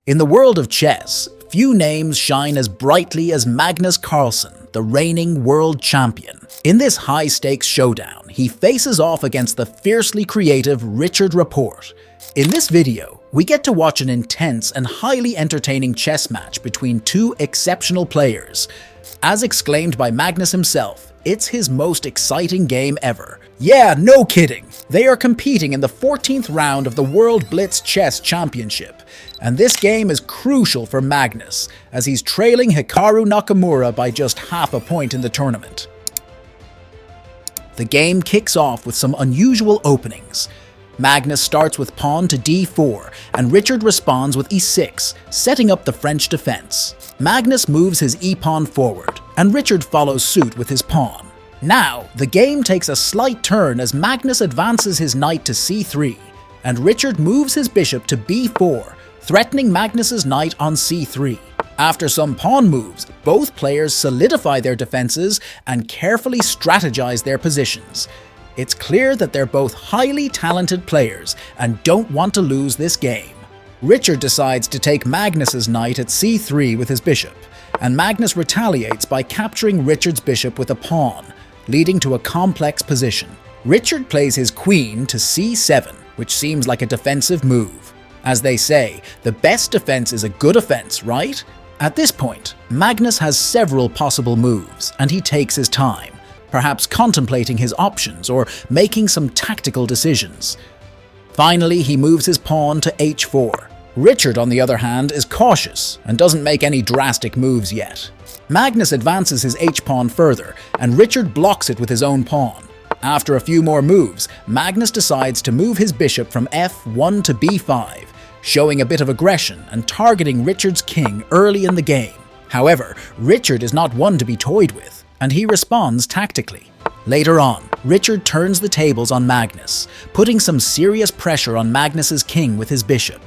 In the world of chess, few names shine as brightly as Magnus Carlsen, the reigning world champion. In this high-stakes showdown, he faces off against the fiercely creative Richard Rapport. In this video, we get to watch an intense and highly entertaining chess match between two exceptional players. As exclaimed by Magnus himself, it's his most exciting game ever. Yeah, no kidding! They are competing in the 14th round of the World Blitz Chess Championship, and this game is crucial for Magnus, as he's trailing Hikaru Nakamura by just half a point in the tournament. The game kicks off with some unusual openings. Magnus starts with pawn to d4, and Richard responds with e6, setting up the French defense. Magnus moves his e-pawn forward, and Richard follows suit with his pawn. Now, the game takes a slight turn as Magnus advances his knight to c3, and Richard moves his bishop to b4, threatening Magnus's knight on c3. After some pawn moves, both players solidify their defenses and carefully strategize their positions. It's clear that they're both highly talented players and don't want to lose this game. Richard decides to take Magnus's knight at c3 with his bishop, and Magnus retaliates by capturing Richard's bishop with a pawn, leading to a complex position. Richard plays his queen to c7, which seems like a defensive move. As they say, the best defense is a good offense, right? At this point, Magnus has several possible moves, and he takes his time, perhaps contemplating his options or making some tactical decisions. Finally, he moves his pawn to h4. Richard, on the other hand, is cautious and doesn't make any drastic moves yet. Magnus advances his h-pawn further, and Richard blocks it with his own pawn. After a few more moves, Magnus decides to move his bishop from f1 to b5, showing a bit of aggression and targeting Richard's king early in the game. However, Richard is not one to be toyed with, and he responds tactically. Later on, Richard turns the tables on Magnus, putting some serious pressure on Magnus's king with his bishop.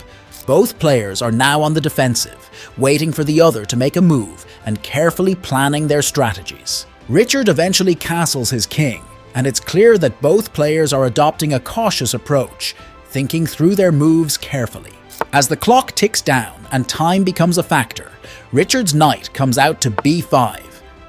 Both players are now on the defensive, waiting for the other to make a move and carefully planning their strategies. Richard eventually castles his king, and it's clear that both players are adopting a cautious approach, thinking through their moves carefully. As the clock ticks down and time becomes a factor, Richard's knight comes out to b5.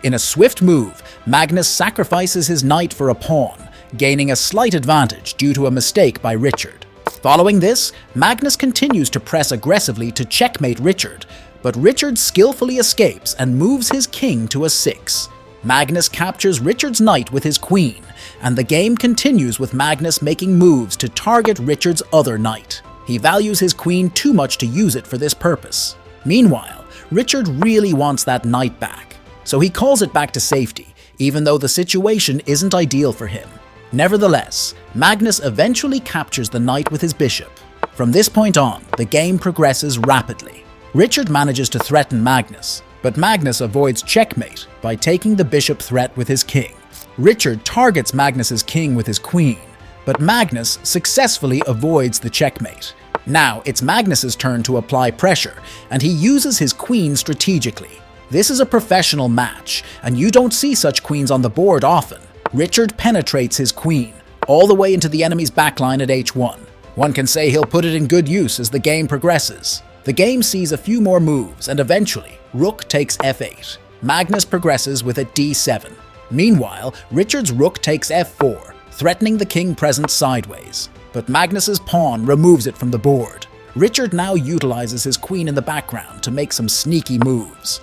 In a swift move, Magnus sacrifices his knight for a pawn, gaining a slight advantage due to a mistake by Richard. Following this, Magnus continues to press aggressively to checkmate Richard, but Richard skillfully escapes and moves his king to a6. Magnus captures Richard's knight with his queen, and the game continues with Magnus making moves to target Richard's other knight. He values his queen too much to use it for this purpose. Meanwhile, Richard really wants that knight back, so he calls it back to safety, even though the situation isn't ideal for him. Nevertheless, Magnus eventually captures the knight with his bishop. From this point on, the game progresses rapidly. Richard manages to threaten Magnus, but Magnus avoids checkmate by taking the bishop threat with his king. Richard targets Magnus's king with his queen, but Magnus successfully avoids the checkmate. Now it's Magnus's turn to apply pressure, and he uses his queen strategically. This is a professional match, and you don't see such queens on the board often. Richard penetrates his queen, all the way into the enemy's backline at h1. One can say he'll put it in good use as the game progresses. The game sees a few more moves, and eventually, rook takes f8. Magnus progresses with at d7. Meanwhile, Richard's rook takes f4, threatening the king present sideways, but Magnus's pawn removes it from the board. Richard now utilizes his queen in the background to make some sneaky moves.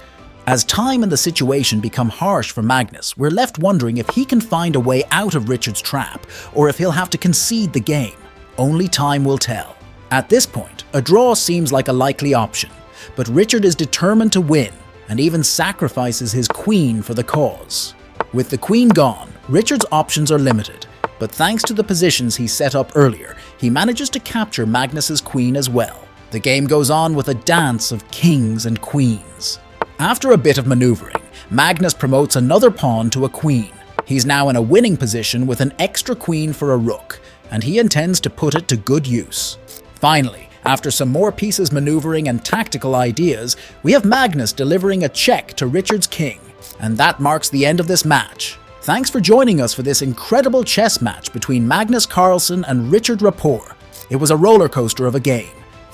As time and the situation become harsh for Magnus, we're left wondering if he can find a way out of Richard's trap, or if he'll have to concede the game. Only time will tell. At this point, a draw seems like a likely option, but Richard is determined to win, and even sacrifices his queen for the cause. With the queen gone, Richard's options are limited, but thanks to the positions he set up earlier, he manages to capture Magnus's queen as well. The game goes on with a dance of kings and queens. After a bit of maneuvering, Magnus promotes another pawn to a queen. He's now in a winning position with an extra queen for a rook, and he intends to put it to good use. Finally, after some more pieces maneuvering and tactical ideas, we have Magnus delivering a check to Richard's king, and that marks the end of this match. Thanks for joining us for this incredible chess match between Magnus Carlsen and Richard Rapport. It was a roller coaster of a game.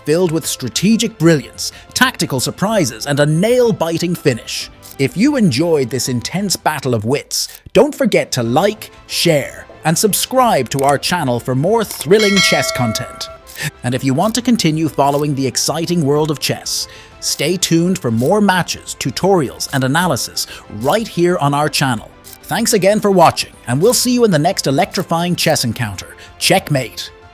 filled with strategic brilliance, tactical surprises, and a nail-biting finish. If you enjoyed this intense battle of wits, don't forget to like, share, and subscribe to our channel for more thrilling chess content. And if you want to continue following the exciting world of chess, stay tuned for more matches, tutorials, and analysis right here on our channel. Thanks again for watching, and we'll see you in the next electrifying chess encounter. Checkmate!